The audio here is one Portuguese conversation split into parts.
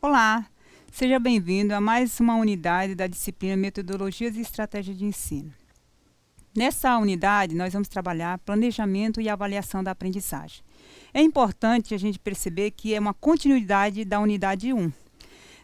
Olá, seja bem-vindo a mais uma unidade da disciplina Metodologias e Estratégias de Ensino. Nessa unidade, nós vamos trabalhar planejamento e avaliação da aprendizagem. É importante a gente perceber que é uma continuidade da unidade 1.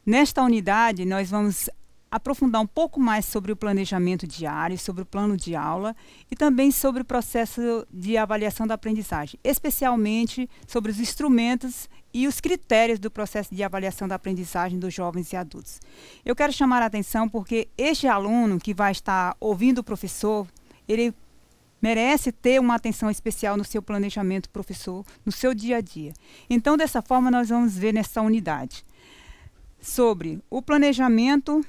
Nesta unidade, nós vamos aprofundar um pouco mais sobre o planejamento diário, sobre o plano de aula e também sobre o processo de avaliação da aprendizagem, especialmente sobre os instrumentos e os critérios do processo de avaliação da aprendizagem dos jovens e adultos. Eu quero chamar a atenção porque este aluno que vai estar ouvindo o professor, ele merece ter uma atenção especial no seu planejamento, professor, no seu dia a dia. Então, dessa forma, nós vamos ver nessa unidade sobre o planejamento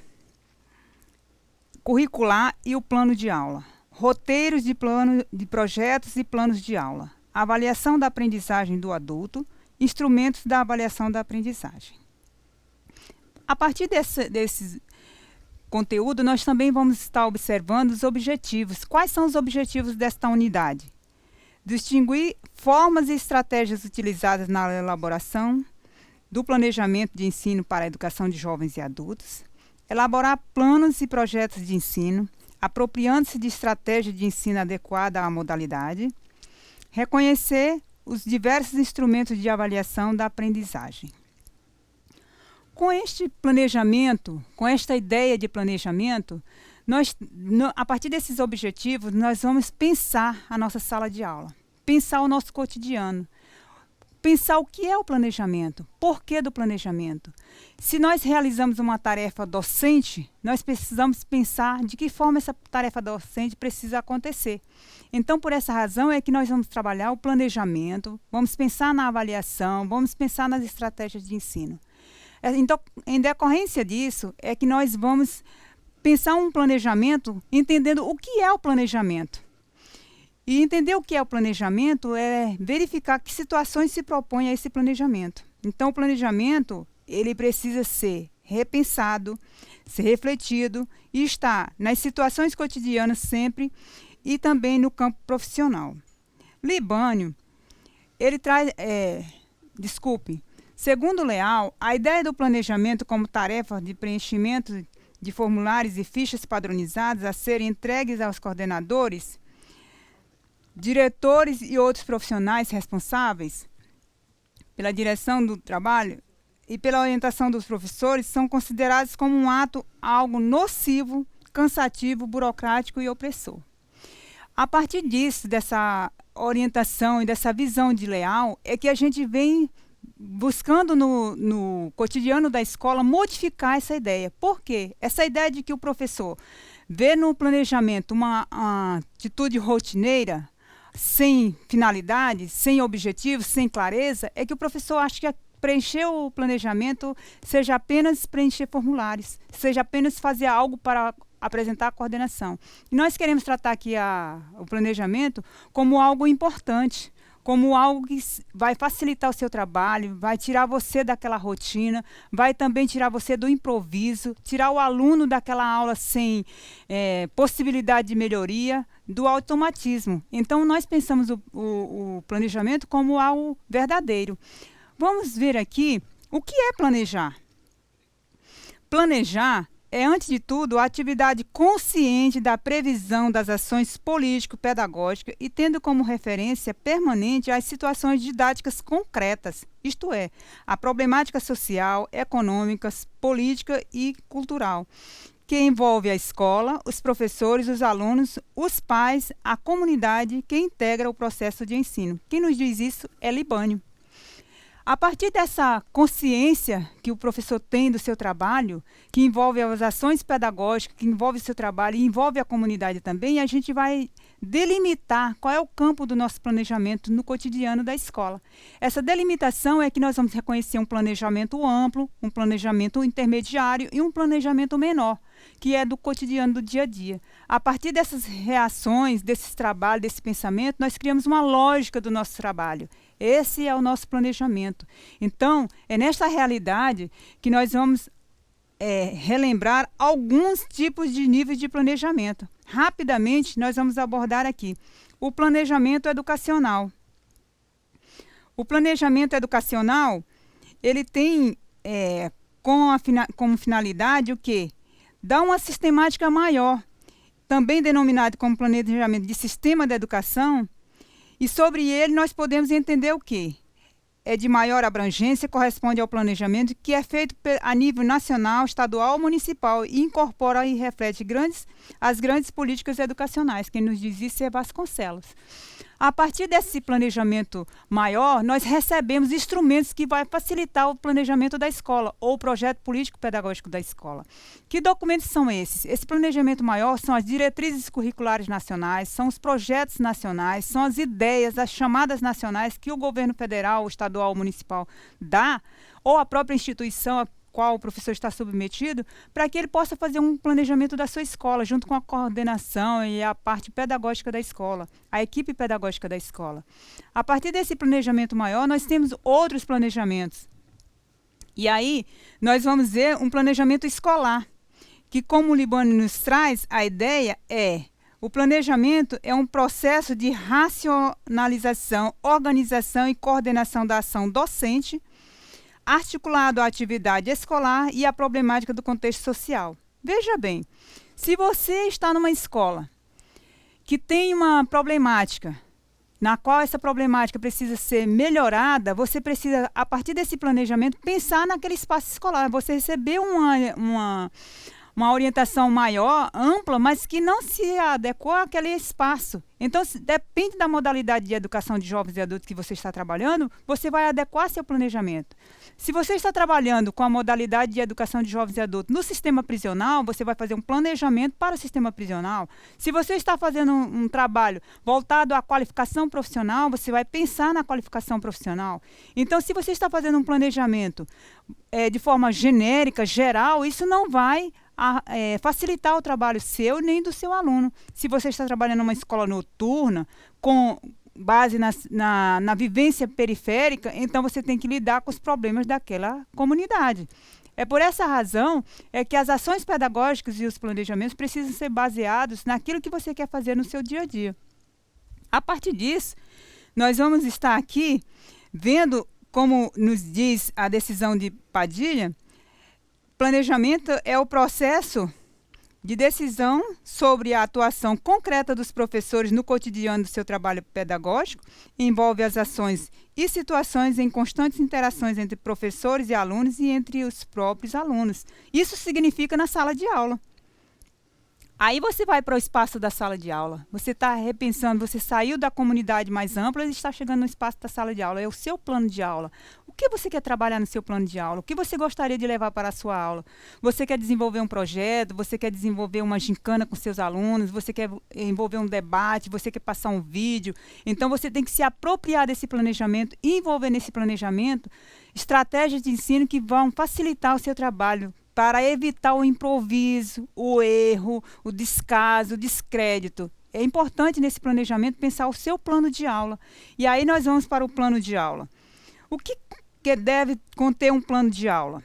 curricular e o plano de aula, roteiros de projetos e planos de aula, avaliação da aprendizagem do adulto, instrumentos da avaliação da aprendizagem. A partir desse conteúdo, nós também vamos estar observando os objetivos. Quais são os objetivos desta unidade? Distinguir formas e estratégias utilizadas na elaboração do planejamento de ensino para a educação de jovens e adultos, elaborar planos e projetos de ensino, apropriando-se de estratégia de ensino adequada à modalidade, reconhecer os diversos instrumentos de avaliação da aprendizagem. Com este planejamento, com esta ideia de planejamento, a partir desses objetivos, nós vamos pensar a nossa sala de aula, pensar o nosso cotidiano, pensar o que é o planejamento, por que do planejamento. Se nós realizamos uma tarefa docente, nós precisamos pensar de que forma essa tarefa docente precisa acontecer. Então, por essa razão é que nós vamos trabalhar o planejamento, vamos pensar na avaliação, vamos pensar nas estratégias de ensino. Então, em decorrência disso, é que nós vamos pensar um planejamento entendendo o que é o planejamento. E entender o que é o planejamento é verificar que situações se propõem a esse planejamento. Então, o planejamento, ele precisa ser repensado, ser refletido e estar nas situações cotidianas sempre e também no campo profissional. Libânio, ele traz... Segundo Leal, a ideia do planejamento como tarefa de preenchimento de formulários e fichas padronizadas a serem entregues aos coordenadores, diretores e outros profissionais responsáveis pela direção do trabalho e pela orientação dos professores são considerados como um ato algo nocivo, cansativo, burocrático e opressor. A partir disso, dessa orientação e dessa visão de Leal, é que a gente vem buscando no cotidiano da escola modificar essa ideia. Por quê? Essa ideia de que o professor vê no planejamento uma atitude rotineira, sem finalidade, sem objetivo, sem clareza, é que o professor acha que preencher o planejamento seja apenas preencher formulários, seja apenas fazer algo para apresentar a coordenação. E nós queremos tratar aqui o planejamento como algo importante, como algo que vai facilitar o seu trabalho, vai tirar você daquela rotina, vai também tirar você do improviso, tirar o aluno daquela aula sem possibilidade de melhoria, do automatismo. Então, nós pensamos o planejamento como algo verdadeiro. Vamos ver aqui o que é planejar. Planejar é, antes de tudo, a atividade consciente da previsão das ações político-pedagógicas e tendo como referência permanente as situações didáticas concretas, isto é, a problemática social, econômica, política e cultural, que envolve a escola, os professores, os alunos, os pais, a comunidade que integra o processo de ensino. Quem nos diz isso é Libânio. A partir dessa consciência que o professor tem do seu trabalho, que envolve as ações pedagógicas, que envolve o seu trabalho e envolve a comunidade também, a gente vai delimitar qual é o campo do nosso planejamento no cotidiano da escola. Essa delimitação é que nós vamos reconhecer um planejamento amplo, um planejamento intermediário e um planejamento menor, que é do cotidiano, do dia a dia. A partir dessas reações, desses trabalhos, desse pensamento, nós criamos uma lógica do nosso trabalho. Esse é o nosso planejamento. Então, é nesta realidade que nós vamos relembrar alguns tipos de níveis de planejamento. Rapidamente, nós vamos abordar aqui o planejamento educacional. O planejamento educacional, ele tem como finalidade o quê? Dar uma sistemática maior, também denominado como planejamento de sistema da educação, e sobre ele nós podemos entender o quê? É de maior abrangência, corresponde ao planejamento que é feito a nível nacional, estadual ou municipal e incorpora e reflete as grandes políticas educacionais. Quem nos diz isso é Vasconcelos. A partir desse planejamento maior, nós recebemos instrumentos que vão facilitar o planejamento da escola ou o projeto político-pedagógico da escola. Que documentos são esses? Esse planejamento maior são as diretrizes curriculares nacionais, são os projetos nacionais, são as ideias, as chamadas nacionais que o governo federal, o estadual ou municipal dá, ou a própria instituição a qual o professor está submetido, para que ele possa fazer um planejamento da sua escola, junto com a coordenação e a parte pedagógica da escola, a equipe pedagógica da escola. A partir desse planejamento maior, nós temos outros planejamentos. E aí, nós vamos ver um planejamento escolar, que, como o Libânio nos traz, a ideia o planejamento é um processo de racionalização, organização e coordenação da ação docente, articulado à atividade escolar e à problemática do contexto social. Veja bem, se você está numa escola que tem uma problemática, na qual essa problemática precisa ser melhorada, você precisa, a partir desse planejamento, pensar naquele espaço escolar. Você recebeu uma orientação maior, ampla, mas que não se adequou àquele espaço. Então, depende da modalidade de educação de jovens e adultos que você está trabalhando, você vai adequar seu planejamento. Se você está trabalhando com a modalidade de educação de jovens e adultos no sistema prisional, você vai fazer um planejamento para o sistema prisional. Se você está fazendo um trabalho voltado à qualificação profissional, você vai pensar na qualificação profissional. Então, se você está fazendo um planejamento de forma genérica, geral, isso não vai facilitar o trabalho seu nem do seu aluno. Se você está trabalhando numa escola noturna, com base na vivência periférica, então você tem que lidar com os problemas daquela comunidade. É por essa razão que as ações pedagógicas e os planejamentos precisam ser baseados naquilo que você quer fazer no seu dia a dia. A partir disso, nós vamos estar aqui vendo, como nos diz a decisão de Padilha, planejamento é o processo de decisão sobre a atuação concreta dos professores no cotidiano do seu trabalho pedagógico, envolve as ações e situações em constantes interações entre professores e alunos e entre os próprios alunos. Isso significa na sala de aula. Aí você vai para o espaço da sala de aula, você está repensando, você saiu da comunidade mais ampla e está chegando no espaço da sala de aula, é o seu plano de aula. O que você quer trabalhar no seu plano de aula? O que você gostaria de levar para a sua aula? Você quer desenvolver um projeto, você quer desenvolver uma gincana com seus alunos, você quer envolver um debate, você quer passar um vídeo. Então você tem que se apropriar desse planejamento e envolver nesse planejamento estratégias de ensino que vão facilitar o seu trabalho, para evitar o improviso, o erro, o descaso, o descrédito. É importante nesse planejamento pensar o seu plano de aula. E aí nós vamos para o plano de aula. O que deve conter um plano de aula?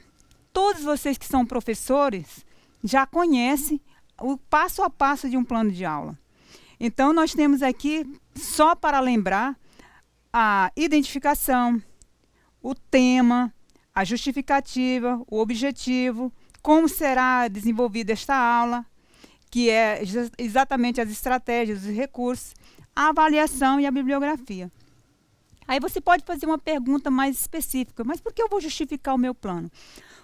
Todos vocês que são professores já conhecem o passo a passo de um plano de aula. Então, nós temos aqui, só para lembrar, a identificação, o tema, a justificativa, o objetivo, como será desenvolvida esta aula, que é exatamente as estratégias, os recursos, a avaliação e a bibliografia. Aí você pode fazer uma pergunta mais específica, mas por que eu vou justificar o meu plano?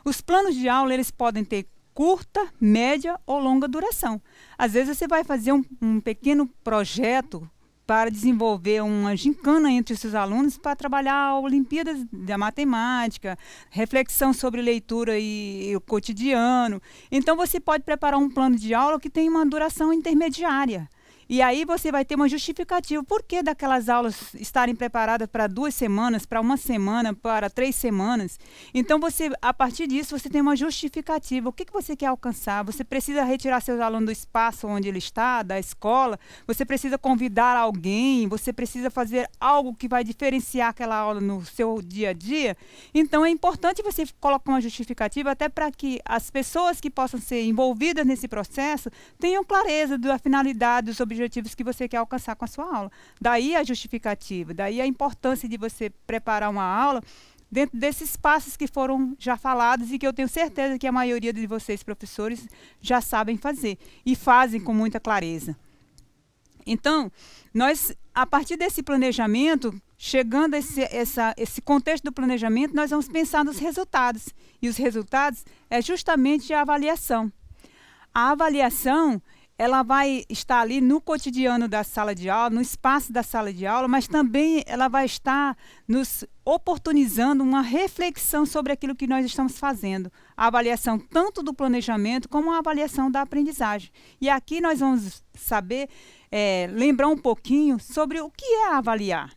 Os planos de aula, eles podem ter curta, média ou longa duração. Às vezes você vai fazer um pequeno projeto para desenvolver uma gincana entre os seus alunos para trabalhar Olimpíadas da Matemática, reflexão sobre leitura e o cotidiano. Então, você pode preparar um plano de aula que tem uma duração intermediária. E aí você vai ter uma justificativa. Por que daquelas aulas estarem preparadas para 2 semanas, para 1 semana, para 3 semanas? Então, a partir disso, você tem uma justificativa. O que você quer alcançar? Você precisa retirar seus alunos do espaço onde ele está, da escola? Você precisa convidar alguém? Você precisa fazer algo que vai diferenciar aquela aula no seu dia a dia? Então, é importante você colocar uma justificativa até para que as pessoas que possam ser envolvidas nesse processo tenham clareza da finalidade, dos objetivos que você quer alcançar com a sua aula. Daí a justificativa, daí a importância de você preparar uma aula dentro desses passos que foram já falados e que eu tenho certeza que a maioria de vocês, professores, já sabem fazer e fazem com muita clareza. Então, nós, a partir desse planejamento, chegando a esse contexto do planejamento, nós vamos pensar nos resultados. E os resultados é justamente a avaliação. A avaliação, ela vai estar ali no cotidiano da sala de aula, no espaço da sala de aula, mas também ela vai estar nos oportunizando uma reflexão sobre aquilo que nós estamos fazendo. A avaliação tanto do planejamento como a avaliação da aprendizagem. E aqui nós vamos saber, lembrar um pouquinho sobre o que é avaliar.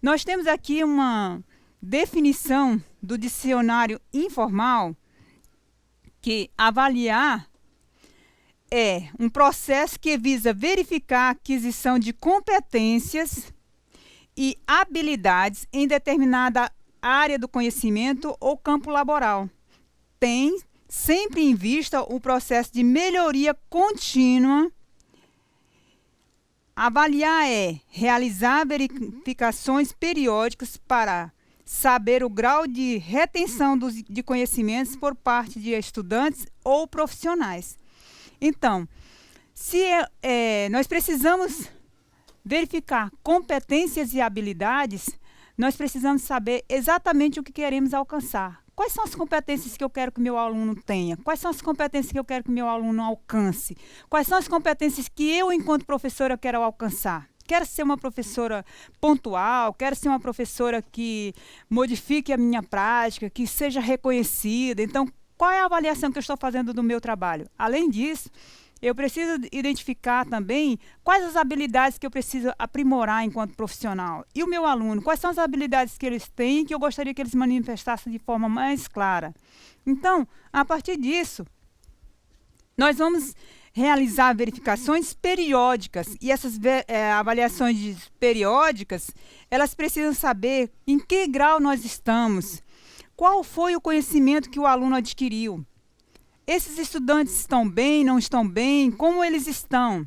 Nós temos aqui uma definição do dicionário informal que avaliar é um processo que visa verificar a aquisição de competências e habilidades em determinada área do conhecimento ou campo laboral. Tem sempre em vista o processo de melhoria contínua. Avaliar é realizar verificações periódicas para saber o grau de retenção de conhecimentos por parte de estudantes ou profissionais. Então, se nós precisamos verificar competências e habilidades, nós precisamos saber exatamente o que queremos alcançar. Quais são as competências que eu quero que o meu aluno tenha? Quais são as competências que eu quero que o meu aluno alcance? Quais são as competências que eu, enquanto professora, quero alcançar? Quero ser uma professora pontual, quero ser uma professora que modifique a minha prática, que seja reconhecida. Então, qual é a avaliação que eu estou fazendo do meu trabalho? Além disso, eu preciso identificar também quais as habilidades que eu preciso aprimorar enquanto profissional. E o meu aluno, quais são as habilidades que eles têm que eu gostaria que eles manifestassem de forma mais clara. Então, a partir disso, nós vamos realizar verificações periódicas. E essas avaliações periódicas, elas precisam saber em que grau nós estamos. Qual foi o conhecimento que o aluno adquiriu? Esses estudantes estão bem, não estão bem? Como eles estão?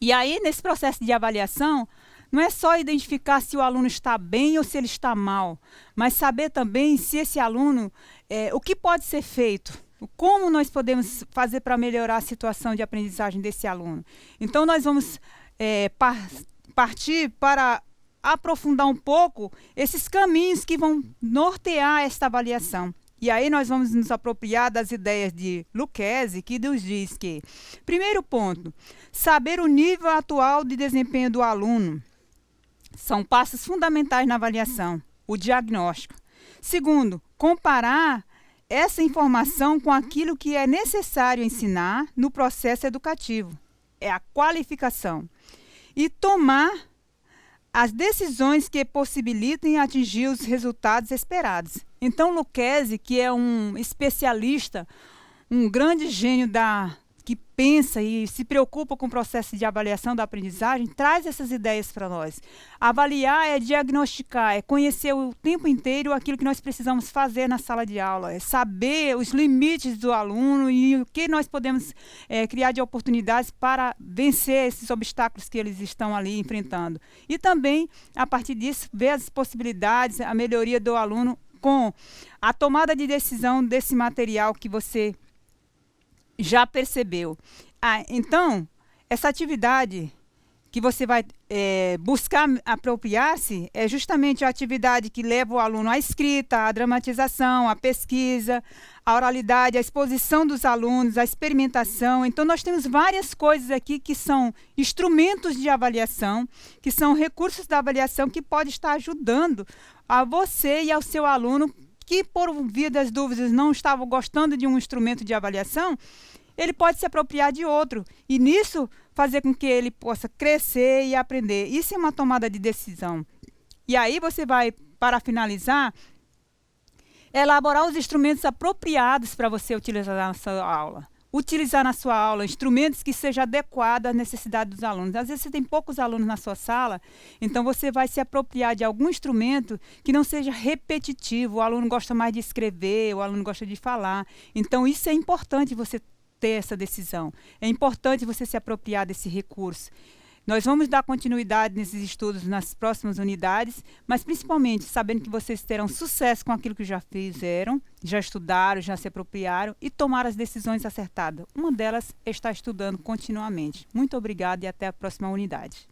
E aí, nesse processo de avaliação, não é só identificar se o aluno está bem ou se ele está mal, mas saber também se esse aluno, o que pode ser feito, como nós podemos fazer para melhorar a situação de aprendizagem desse aluno. Então, nós vamos partir para aprofundar um pouco esses caminhos que vão nortear esta avaliação. E aí nós vamos nos apropriar das ideias de Lucchesi, que nos diz que, primeiro ponto, saber o nível atual de desempenho do aluno. São passos fundamentais na avaliação, o diagnóstico. Segundo, comparar essa informação com aquilo que é necessário ensinar no processo educativo. É a qualificação. E tomar as decisões que possibilitem atingir os resultados esperados. Então, Lucchesi, que é um especialista, um grande gênio que pensa e se preocupa com o processo de avaliação da aprendizagem, traz essas ideias para nós. Avaliar é diagnosticar, é conhecer o tempo inteiro aquilo que nós precisamos fazer na sala de aula, é saber os limites do aluno e o que nós podemos criar de oportunidades para vencer esses obstáculos que eles estão ali enfrentando. E também, a partir disso, ver as possibilidades, a melhoria do aluno com a tomada de decisão desse material que você já percebeu. Então, essa atividade que você vai buscar apropriar-se é justamente a atividade que leva o aluno à escrita, à dramatização, à pesquisa, à oralidade, à exposição dos alunos, à experimentação. Então, nós temos várias coisas aqui que são instrumentos de avaliação, que são recursos da avaliação que pode estar ajudando a você e ao seu aluno que, por via das dúvidas, não estava gostando de um instrumento de avaliação, ele pode se apropriar de outro e, nisso, fazer com que ele possa crescer e aprender. Isso é uma tomada de decisão. E aí você vai, para finalizar, elaborar os instrumentos apropriados para você utilizar na sua aula. Utilizar na sua aula instrumentos que sejam adequados às necessidades dos alunos. Às vezes você tem poucos alunos na sua sala, então você vai se apropriar de algum instrumento que não seja repetitivo. O aluno gosta mais de escrever, o aluno gosta de falar. Então, isso é importante você ter essa decisão. É importante você se apropriar desse recurso. Nós vamos dar continuidade nesses estudos nas próximas unidades, mas principalmente sabendo que vocês terão sucesso com aquilo que já fizeram, já estudaram, já se apropriaram e tomaram as decisões acertadas. Uma delas é estar estudando continuamente. Muito obrigada e até a próxima unidade.